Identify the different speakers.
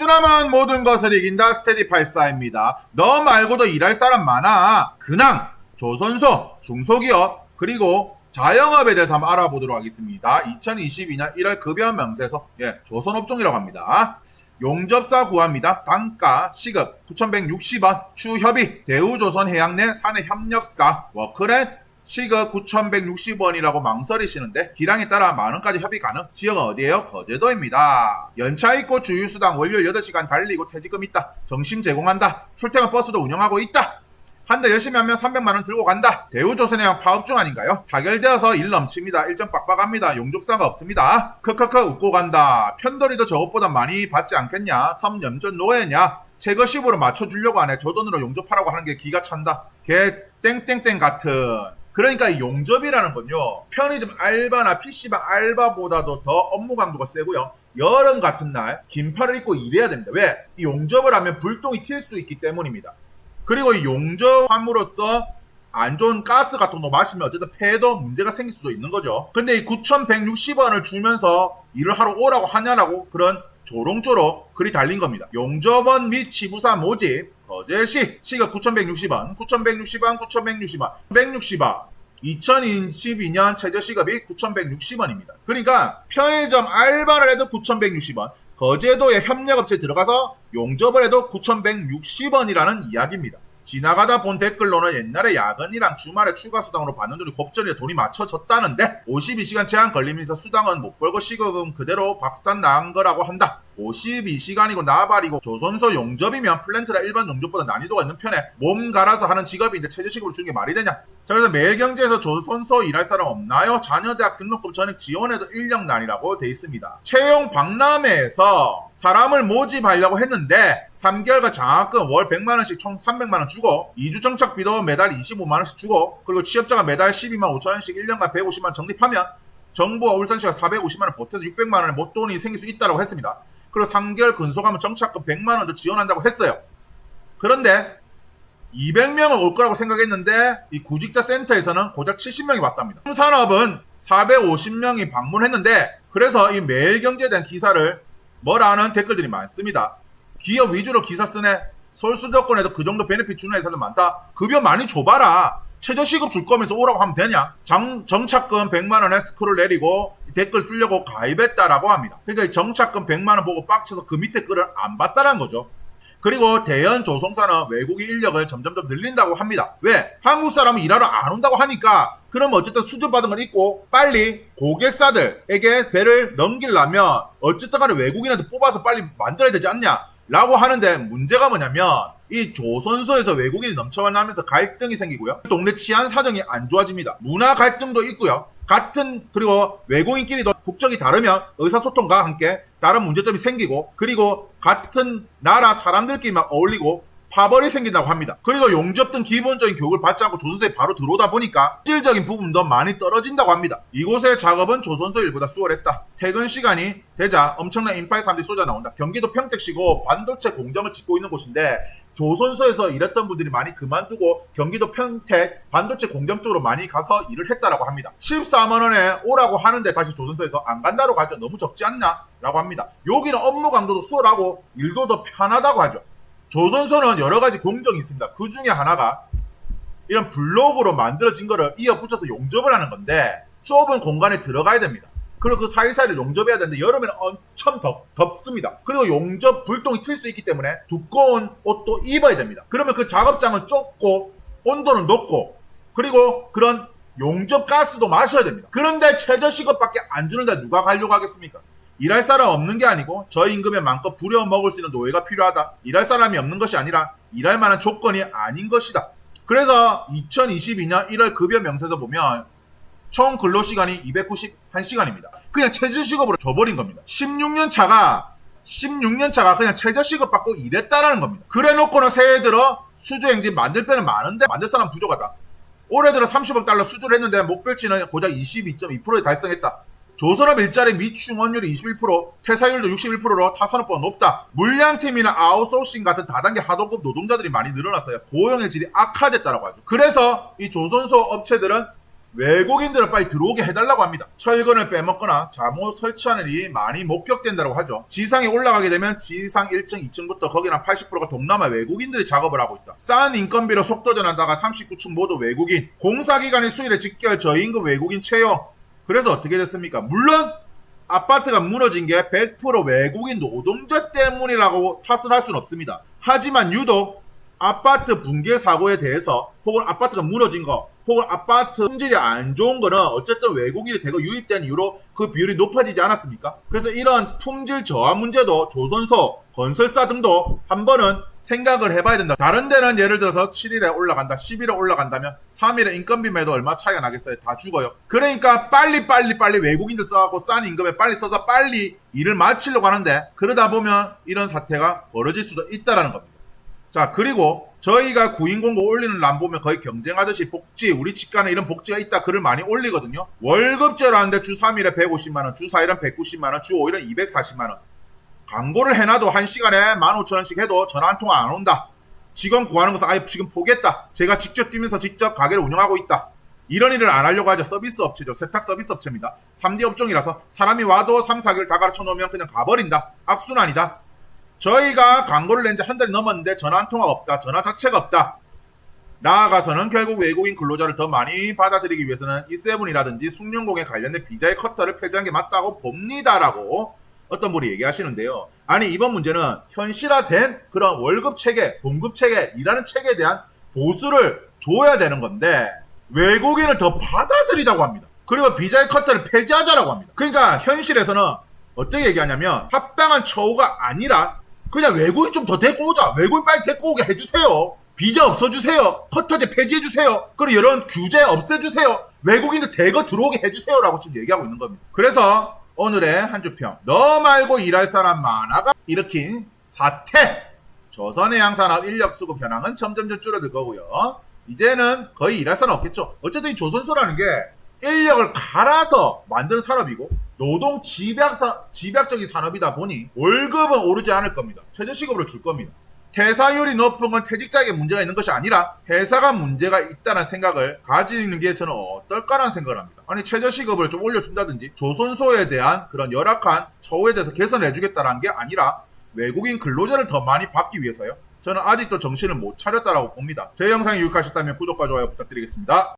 Speaker 1: 꾸준함은 모든 것을 이긴다. 스테디84입니다. 너 말고도 일할 사람 많아. 근황, 조선소, 중소기업, 그리고 자영업에 대해서 한번 알아보도록 하겠습니다. 2022년 1월 급여 명세서 조선업종이라고 합니다. 용접사 구합니다. 단가, 시급 9,160원, 추협의, 대우조선해양 내 사내협력사, 워크렛, 시급 9,160원이라고 망설이시는데 기량에 따라 만원까지 협의 가능. 지역은 어디예요? 거제도입니다. 연차 있고 주휴수당 월요일 8시간 달리고 퇴직금 있다. 점심 제공한다. 출퇴근 버스도 운영하고 있다. 한 달 열심히 하면 300만원 들고 간다. 대우조선해양 파업 중 아닌가요? 타결되어서 일 넘칩니다. 일정 빡빡합니다. 용접사가 없습니다. 크크크 웃고 간다. 편돌이도 저것보다 많이 받지 않겠냐? 섬염전 노예냐? 최거십으로 맞춰주려고 하네. 저 돈으로 용접하라고 하는 게 기가 찬다. 개 땡땡땡 같은. 그러니까 이 용접이라는 건요, 편의점 알바나 PC방 알바보다도 더 업무 강도가 세고요, 여름 같은 날 긴팔을 입고 일해야 됩니다. 왜? 이 용접을 하면 불똥이 튈 수 있기 때문입니다. 그리고 이 용접함으로써 안 좋은 가스 같은 거 마시면 어쨌든 폐에도 문제가 생길 수도 있는 거죠. 근데 이 9,160원을 주면서 일을 하러 오라고 하냐라고 그런 조롱조로 글이 달린 겁니다. 용접원 및 치부사 모집, 거제시, 시급 9,160원, 9,160원, 9,160원, 160원. 2022년 최저시급이 9,160원입니다. 그러니까 편의점 알바를 해도 9,160원, 거제도에 협력업체에 들어가서 용접을 해도 9,160원이라는 이야기입니다. 지나가다 본 댓글로는 옛날에 야근이랑 주말에 추가 수당으로 받는 돈이 곱절에 돈이 맞춰졌다는데 52시간 제한 걸리면서 수당은 못 벌고 시급은 그대로 박산 나간 거라고 한다. 52시간이고 나발이고 조선소 용접이면 플랜트라 일반 용접보다 난이도가 있는 편에 몸 갈아서 하는 직업인데 최저시급을 주는 게 말이 되냐? 자, 그래서 매일경제에서 조선소 일할 사람 없나요? 자녀대학 등록금 전액 지원해도 인력난이라고 돼 있습니다. 채용 박람회에서 사람을 모집하려고 했는데 3개월간 장학금 월 100만원씩 총 300만원 주고 2주 정착비도 매달 25만원씩 주고 그리고 취업자가 매달 12만 5천원씩 1년간 150만원 적립하면 정부와 울산시가 450만원 보태서 600만원의 못돈이 생길 수 있다고 했습니다. 그리고 3개월 근속하면 정착금 100만원도 지원한다고 했어요. 그런데 200명은 올 거라고 생각했는데 이 구직자 센터에서는 고작 70명이 왔답니다. 산업은 450명이 방문했는데 그래서 이 매일경제에 대한 기사를 뭐라는 댓글들이 많습니다. 기업 위주로 기사 쓰네. 서울수도권에도 그 정도 베네핏 주는 회사도 많다. 급여 많이 줘봐라. 최저시급 줄 거면서 오라고 하면 되냐? 정착금 100만원에 스크롤 내리고 댓글 쓰려고 가입했다라고 합니다. 그러니까 정착금 100만원 보고 빡쳐서 그 밑에 글을 안 봤다는 거죠. 그리고 대연 조성사는 외국인 인력을 점점점 늘린다고 합니다. 왜? 한국 사람은 일하러 안 온다고 하니까 그럼 어쨌든 수주받은 걸 잊고 빨리 고객사들에게 배를 넘기려면 어쨌든 간에 외국인한테 뽑아서 빨리 만들어야 되지 않냐? 라고 하는데 문제가 뭐냐면 이 조선소에서 외국인이 넘쳐나면서 갈등이 생기고요. 동네 치안 사정이 안 좋아집니다. 문화 갈등도 있고요. 그리고 외국인끼리도 국적이 다르면 의사소통과 함께 다른 문제점이 생기고 그리고 같은 나라 사람들끼리만 어울리고 파벌이 생긴다고 합니다. 그리고 용접 등 기본적인 교육을 받지 않고 조선소에 바로 들어오다 보니까 실질적인 부분도 많이 떨어진다고 합니다. 이곳의 작업은 조선소 일보다 수월했다. 퇴근 시간이 되자 엄청난 인파의 사람들이 쏟아 나온다. 경기도 평택시고 반도체 공장을 짓고 있는 곳인데 조선소에서 일했던 분들이 많이 그만두고 경기도 평택 반도체 공장 쪽으로 많이 가서 일을 했다라고 합니다. 14만원에 오라고 하는데 다시 조선소에서 안 간다고 하죠. 너무 적지 않냐? 라고 합니다. 여기는 업무 강도도 수월하고 일도 더 편하다고 하죠. 조선소는 여러가지 공정이 있습니다. 그 중에 하나가 이런 블록으로 만들어진 거를 이어 붙여서 용접을 하는 건데 좁은 공간에 들어가야 됩니다. 그리고 그 사이사이를 용접해야 되는데 여름에는 엄청 덥습니다. 그리고 용접 불똥이 튈 수 있기 때문에 두꺼운 옷도 입어야 됩니다. 그러면 그 작업장은 좁고 온도는 높고 그리고 그런 용접 가스도 마셔야 됩니다. 그런데 최저시급밖에 안 주는데 누가 가려고 하겠습니까? 일할 사람 없는 게 아니고 저임금에 마음껏 부려먹을 수 있는 노예가 필요하다. 일할 사람이 없는 것이 아니라 일할 만한 조건이 아닌 것이다. 그래서 2022년 1월 급여 명세서 보면 총 근로시간이 291시간입니다. 그냥 최저시급으로 줘버린 겁니다. 16년 차가 그냥 최저시급 받고 일했다라는 겁니다. 그래 놓고는 새해 들어 수주행진 만들 때는 많은데 만들 사람 부족하다. 올해 들어 30억 달러 수주를 했는데 목표치는 고작 22.2%에 달성했다. 조선업 일자리 미충원율이 21%, 퇴사율도 61%로 타 산업보다 높다. 물량팀이나 아웃소싱 같은 다단계 하도급 노동자들이 많이 늘어났어요. 고용의 질이 악화됐다라고 하죠. 그래서 이 조선소 업체들은 외국인들을 빨리 들어오게 해달라고 합니다. 철근을 빼먹거나 잘못 설치하는 일이 많이 목격된다고 하죠. 지상에 올라가게 되면 지상 1층, 2층부터 거기는 80%가 동남아 외국인들이 작업을 하고 있다. 싼 인건비로 속도 전환다가 39층 모두 외국인, 공사기관의 수일에 직결 저임금 외국인 채용. 그래서 어떻게 됐습니까? 물론 아파트가 무너진 게 100% 외국인 노동자 때문이라고 탓을 할 수는 없습니다. 하지만 유독 아파트 붕괴 사고에 대해서 혹은 아파트가 무너진 거 혹은 아파트 품질이 안 좋은 거는 어쨌든 외국인이 대거 유입된 이유로 그 비율이 높아지지 않았습니까? 그래서 이런 품질 저하 문제도 조선소, 건설사 등도 한 번은 생각을 해봐야 된다. 다른 데는 예를 들어서 7일에 올라간다, 10일에 올라간다면 3일에 인건비매도 얼마 차이가 나겠어요? 다 죽어요. 그러니까 빨리 외국인들 써갖고 싼 임금에 빨리 써서 빨리 일을 마치려고 하는데 그러다 보면 이런 사태가 벌어질 수도 있다는 겁니다. 자, 그리고 저희가 구인공고 올리는 欄 보면 거의 경쟁하듯이 복지, 우리 직관에 이런 복지가 있다 글을 많이 올리거든요. 월급제로 하는데 주 3일에 150만원, 주 4일은 190만원, 주 5일은 240만원. 광고를 해놔도 1시간에 15,000원씩 해도 전화 한 통화 안 온다. 직원 구하는 것은 아예 지금 포기했다. 제가 직접 뛰면서 직접 가게를 운영하고 있다. 이런 일을 안 하려고 하죠. 서비스 업체죠. 세탁 서비스 업체입니다. 3D 업종이라서 사람이 와도 3, 4개월 다 가르쳐 놓으면 그냥 가버린다. 악순환이다. 저희가 광고를 낸 지 한 달이 넘었는데 전화 한 통화가 없다. 전화 자체가 없다. 나아가서는 결국 외국인 근로자를 더 많이 받아들이기 위해서는 E7이라든지 숭늉공에 관련된 비자의 커터를 폐지한 게 맞다고 봅니다라고 어떤 분이 얘기하시는데요. 아니 이번 문제는 현실화된 그런 월급 체계, 봉급 체계, 일하는 체계에 대한 보수를 줘야 되는 건데 외국인을 더 받아들이자고 합니다. 그리고 비자의 커터를 폐지하자라고 합니다. 그러니까 현실에서는 어떻게 얘기하냐면 합당한 처우가 아니라 그냥 외국인 좀 더 데리고 오자. 외국인 빨리 데리고 오게 해주세요. 비자 없어주세요. 커터제 폐지해주세요. 그리고 이런 규제 없애주세요. 외국인들 대거 들어오게 해주세요라고 지금 얘기하고 있는 겁니다. 그래서 오늘의 한 주평, 너 말고 일할 사람 많아가 일으킨 사태, 조선해양산업 인력수급 현황은 점점점 줄어들 거고요. 이제는 거의 일할 사람 없겠죠. 어쨌든 이 조선소라는 게 인력을 갈아서 만드는 산업이고 노동 집약적인 산업이다 보니 월급은 오르지 않을 겁니다. 최저시급으로 줄 겁니다. 퇴사율이 높은 건 퇴직자에게 문제가 있는 것이 아니라 회사가 문제가 있다는 생각을 가지는 게 저는 어떨까라는 생각을 합니다. 아니 최저시급을 좀 올려준다든지 조선소에 대한 그런 열악한 처우에 대해서 개선해 주겠다는 게 아니라 외국인 근로자를 더 많이 받기 위해서요. 저는 아직도 정신을 못 차렸다라고 봅니다. 제 영상이 유익하셨다면 구독과 좋아요 부탁드리겠습니다.